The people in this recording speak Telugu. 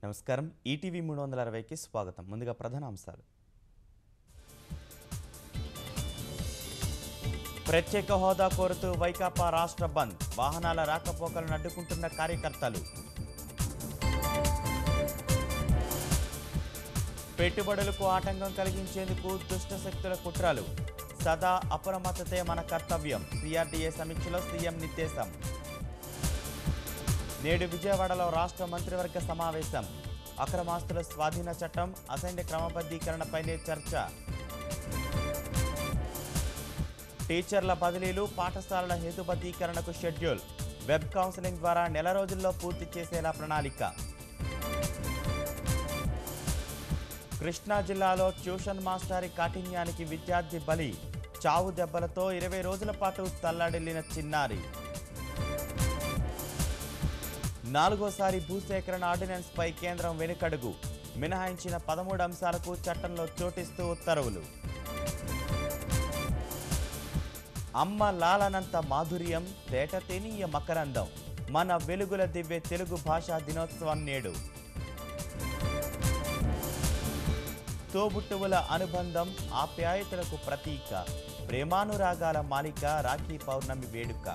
నమస్కారం ఈటీవీ 360కి స్వాగతం. ముందుగా ప్రధాన అంశాలు. ప్రత్యేక హోదా కోరుతూ వైకాపా రాష్ట్ర బంద్, వాహనాల రాకపోకలను అడ్డుకుంటున్న కార్యకర్తలు. పెట్టుబడులకు ఆటంకం కలిగించేందుకు దుష్ట శక్తుల కుట్రలు, సదా అప్రమత్తతే మన కర్తవ్యం, సిఆర్డీఏ సమీక్షలో సీఎం నిర్దేశం. నేడు విజయవాడలో రాష్ట్ర మంత్రివర్గ సమావేశం, అక్రమాస్తుల స్వాధీన చట్టం, అసైన్డ్ క్రమబద్ధీకరణపైనే చర్చ. టీచర్ల బదిలీలు, పాఠశాలల హేతుబద్ధీకరణకు షెడ్యూల్, వెబ్ కౌన్సిలింగ్ ద్వారా నెల రోజుల్లో పూర్తి చేసేలా ప్రణాళిక. కృష్ణా జిల్లాలో ట్యూషన్ మాస్టారి కాఠిన్యానికి విద్యార్థి బలి, చావు దెబ్బలతో 20 రోజుల పాటు తల్లడిల్లిన చిన్నారి. 4వసారి భూసేకరణ ఆర్డినెన్స్ పై కేంద్రం వెనుకడుగు, మినహాయించిన 13 అంశాలకు చట్టంలో చోటిస్తూ ఉత్తర్వులు. అమ్మ లాలనంత మాధుర్యం, తేటతేనీయ మకరందం, మన వెలుగుల దివ్య తెలుగు భాషా దినోత్సవం నేడు. తోబుట్టువుల అనుబంధం, ఆప్యాయతలకు ప్రతీక, ప్రేమానురాగాల మాలిక రాఖీ పౌర్ణమి వేడుక.